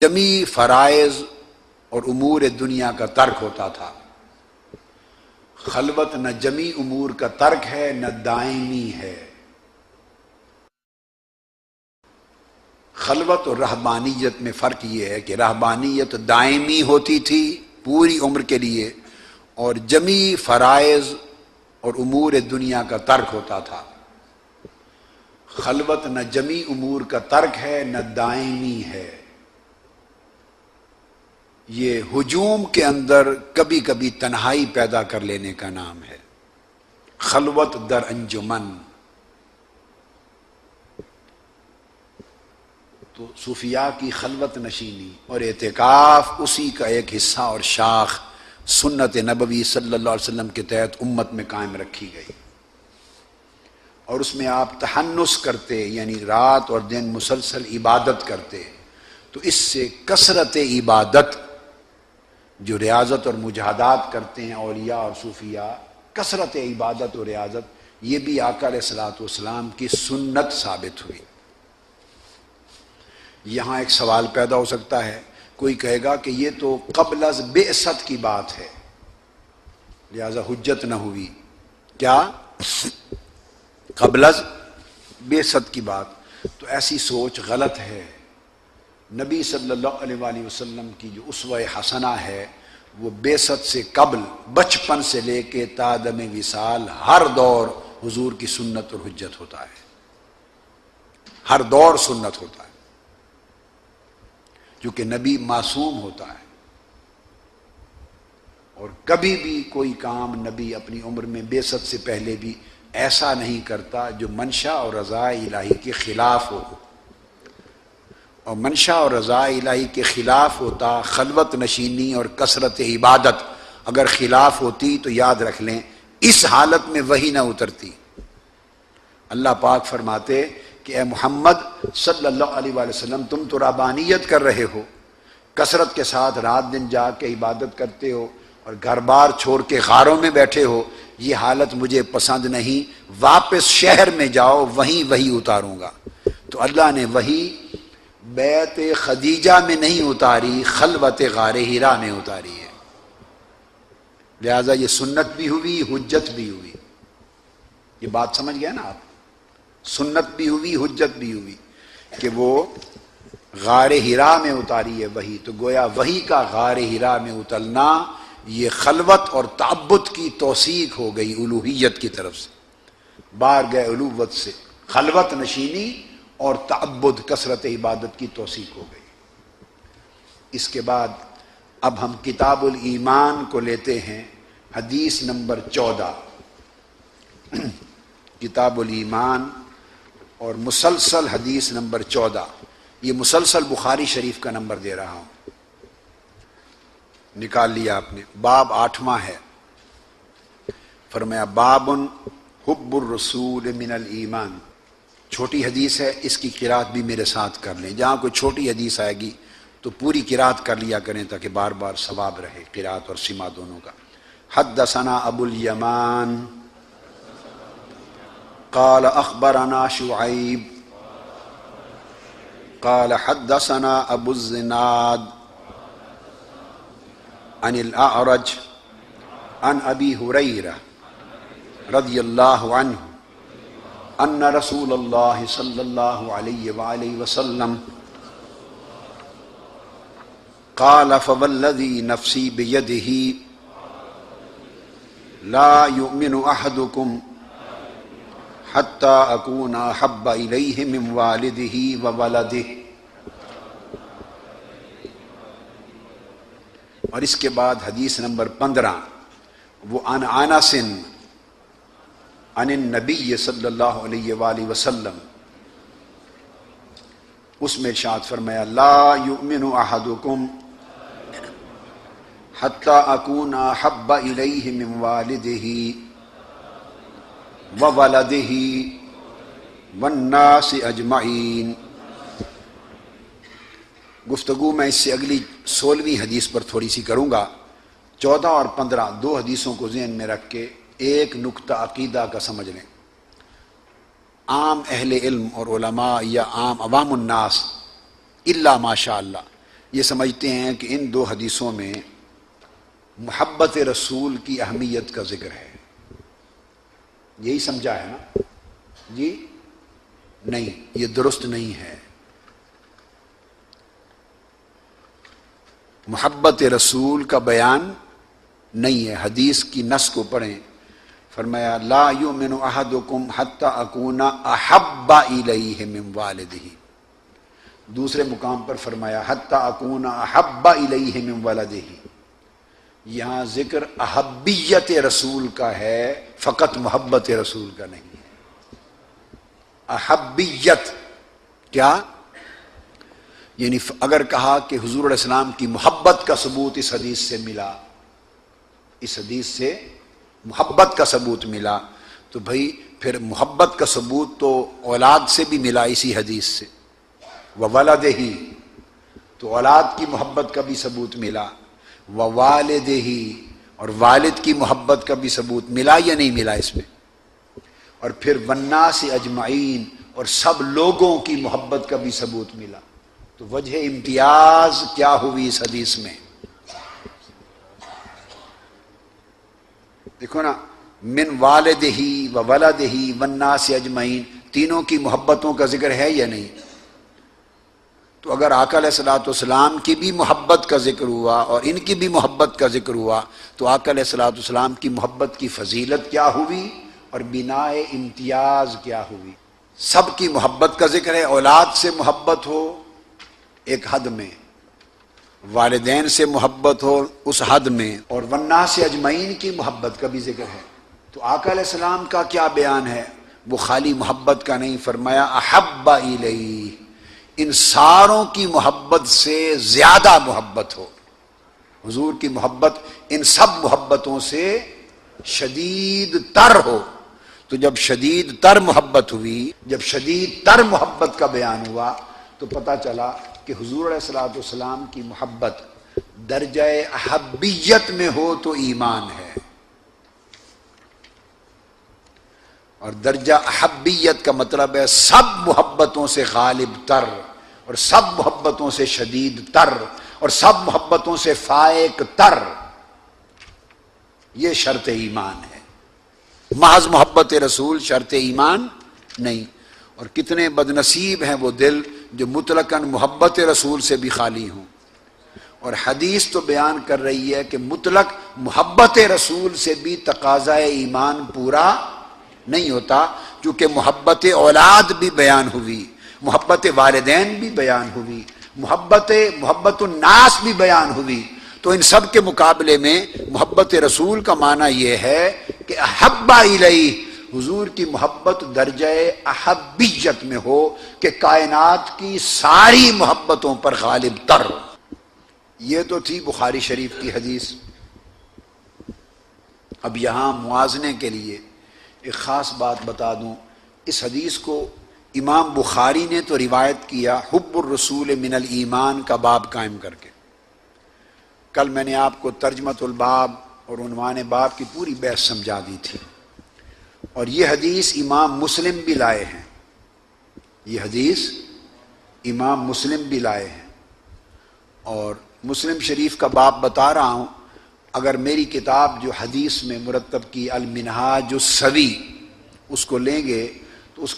جمی فرائض اور امور دنیا کا ترک ہوتا تھا۔ خلوت نہ جمی امور کا ترک ہے نہ دائمی ہے۔ خلوت اور رہبانیت میں فرق یہ ہے کہ رہبانیت دائمی ہوتی تھی پوری عمر کے لیے، اور جمی فرائض اور امور دنیا کا ترک ہوتا تھا۔ خلوت نہ جمی امور کا ترک ہے نہ دائمی ہے۔ یہ ہجوم کے اندر کبھی کبھی تنہائی پیدا کر لینے کا نام ہے۔ خلوت در انجمن، تو صوفیاء کی خلوت نشینی اور اعتکاف اسی کا ایک حصہ اور شاخ سنت نبوی صلی اللہ علیہ وسلم کے تحت امت میں قائم رکھی گئی، اور اس میں آپ تحنس کرتے، یعنی رات اور دن مسلسل عبادت کرتے، تو اس سے کثرت عبادت، جو ریاضت اور مجاہدات کرتے ہیں اولیاء اور صوفیاء، کثرت عبادت اور ریاضت، یہ بھی آقا علیہ الصلوۃ والسلام کی سنت ثابت ہوئی۔ یہاں ایک سوال پیدا ہو سکتا ہے، کوئی کہے گا کہ یہ تو قبل از بعثت کی بات ہے، لہذا حجت نہ ہوئی۔ کیا؟ قبل از بعثت کی بات، تو ایسی سوچ غلط ہے۔ نبی صلی اللہ علیہ وآلہ وسلم کی جو اسوہ حسنہ ہے وہ بعثت سے قبل، بچپن سے لے کے تا دم وصال، ہر دور حضور کی سنت اور حجت ہوتا ہے، ہر دور سنت ہوتا ہے، کیونکہ نبی معصوم ہوتا ہے، اور کبھی بھی کوئی کام نبی اپنی عمر میں بعثت سے پہلے بھی ایسا نہیں کرتا جو منشا اور رضا الہی کے خلاف ہو، اور منشا اور رضا الہی کے خلاف ہوتا خلوت نشینی اور کثرت عبادت، اگر خلاف ہوتی تو یاد رکھ لیں اس حالت میں وحی نہ اترتی۔ اللہ پاک فرماتے کہ اے محمد صلی اللہ علیہ وآلہ وسلم، تم تو رہبانیت کر رہے ہو، کثرت کے ساتھ رات دن جا کے عبادت کرتے ہو اور گھر بار چھوڑ کے غاروں میں بیٹھے ہو، یہ حالت مجھے پسند نہیں، واپس شہر میں جاؤ، وہیں وحی اتاروں گا۔ تو اللہ نے وحی بیت خدیجہ میں نہیں اتاری، خلوت غار حرا میں اتاری ہے، لہذا یہ سنت بھی ہوئی، حجت بھی ہوئی۔ یہ بات سمجھ گئے نا آپ؟ سنت بھی ہوئی، حجت بھی ہوئی، کہ وہ غار حرا میں اتاری ہے وحی، تو گویا وحی کا غار حرا میں اترنا یہ خلوت اور تعبد کی توثیق ہو گئی الوہیت کی طرف سے، بارگاہ الوہیت سے خلوت نشینی اور تعبد کثرت عبادت کی توثیق ہو گئی۔ اس کے بعد اب ہم کتاب الایمان کو لیتے ہیں، حدیث نمبر 14، کتاب الایمان اور مسلسل حدیث نمبر 14، یہ مسلسل بخاری شریف کا نمبر دے رہا ہوں، نکال لیا آپ نے۔ باب 8واں ہے، فرمایا باب حب الرسول من الایمان۔ چھوٹی حدیث ہے، اس کی قرات بھی میرے ساتھ کر لیں، جہاں کوئی چھوٹی حدیث آئے گی تو پوری قرات کر لیا کریں تاکہ بار بار ثواب رہے قرات اور سماع دونوں کا۔ حدثنا ابو الیمان قال اخبرنا شعیب قال حدثنا ابو الزناد عن الاعرج عن ابی ہریرہ رضی اللہ عنہ ان رسول اللہ صلی اللہ علیہ وآلہ وسلم قال فوالذی نفسی بیدہ لا یؤمن احدکم حتی اکون احب الیہ من والدہ وولدہ۔ اور اس کے بعد حدیث نمبر 15، وہ عن انس عن النبی صلی اللہ علیہ وآلہ وسلم، اس میں ارشاد فرمایا لا یؤمن احدکم حتی اکون احب الیہ من والدہ وولدہ والناس اجمعین۔ گفتگو میں اس سے اگلی 16ویں حدیث پر تھوڑی سی کروں گا۔ 14 اور 15 دو حدیثوں کو ذہن میں رکھ کے ایک نقطہ عقیدہ کا سمجھ لیں۔ عام اہل علم اور علماء یا عام عوام الناس الا ماشاء اللہ یہ سمجھتے ہیں کہ ان دو حدیثوں میں محبت رسول کی اہمیت کا ذکر ہے. یہی سمجھا ہے نا جی؟ نہیں، یہ درست نہیں ہے. محبت رسول کا بیان نہیں ہے. حدیث کی نص کو پڑھیں. فرمایا لا یؤمن احدکم حتی اکون احب الیہ من والدہ. دوسرے مقام پر فرمایا حتی اکون احب الیہ من ولدہ. یہاں ذکر احبیت رسول کا ہے، فقط محبت رسول کا نہیں ہے. احبیت کیا؟ یعنی اگر کہا کہ حضور علیہ السلام کی محبت کا ثبوت اس حدیث سے ملا، اس حدیث سے محبت کا ثبوت ملا، تو بھئی پھر محبت کا ثبوت تو اولاد سے بھی ملا اسی حدیث سے. وولدہ، تو اولاد کی محبت کا بھی ثبوت ملا. ووالدہ، اور والد کی محبت کا بھی ثبوت ملا یا نہیں ملا اس میں؟ اور پھر والناس اجمعین، اور سب لوگوں کی محبت کا بھی ثبوت ملا. تو وجہ امتیاز کیا ہوئی اس حدیث میں؟ دیکھو نا، من والدہ وولدہ والناس اجمعین، تینوں کی محبتوں کا ذکر ہے یا نہیں؟ تو اگر آقا علیہ الصلوۃ والسلام کی بھی محبت کا ذکر ہوا اور ان کی بھی محبت کا ذکر ہوا، تو آقا علیہ الصلوۃ والسلام کی محبت کی فضیلت کیا ہوئی اور بنا امتیاز کیا ہوئی؟ سب کی محبت کا ذکر ہے. اولاد سے محبت ہو ایک حد میں، والدین سے محبت ہو اس حد میں، اور والناس اجمعین کی محبت کا بھی ذکر ہے. تو آقا علیہ السلام کا کیا بیان ہے؟ وہ خالی محبت کا نہیں، فرمایا احب الیہ، ان ساروں کی محبت سے زیادہ محبت ہو. حضور کی محبت ان سب محبتوں سے شدید تر ہو. تو جب شدید تر محبت ہوئی، جب شدید تر محبت کا بیان ہوا، تو پتہ چلا کہ حضور علیہ الصلوۃ والسلام کی محبت درجہ احبیت میں ہو تو ایمان ہے، اور درجہ احبیت کا مطلب ہے سب محبتوں سے غالب تر، اور سب محبتوں سے شدید تر، اور سب محبتوں سے فائق تر. یہ شرط ایمان ہے. محض محبت رسول شرط ایمان نہیں. اور کتنے بدنصیب ہیں وہ دل جو مطلقاً محبت رسول سے بھی خالی ہوں. اور حدیث تو بیان کر رہی ہے کہ مطلق محبت رسول سے بھی تقاضۂ ایمان پورا نہیں ہوتا، کیونکہ محبت اولاد بھی بیان ہوئی، محبت والدین بھی بیان ہوئی، محبت الناس بھی بیان ہوئی. تو ان سب کے مقابلے میں محبت رسول کا معنی یہ ہے کہ احب الیہ، حضور کی محبت درجہ احبیت میں ہو کہ کائنات کی ساری محبتوں پر غالب تر. یہ تو تھی بخاری شریف کی حدیث. اب یہاں موازنے کے لیے ایک خاص بات بتا دوں. اس حدیث کو امام بخاری نے تو روایت کیا حب الرسول من الایمان کا باب قائم کر کے. کل میں نے آپ کو ترجمۃ الباب اور عنوان باب کی پوری بحث سمجھا دی تھی. اور یہ حدیث امام مسلم بھی لائے ہیں، یہ حدیث امام مسلم بھی لائے ہیں. اور مسلم شریف کا باب بتا رہا ہوں. اگر میری کتاب جو حدیث میں مرتب کی المنہاج السوی اس کو لیں گے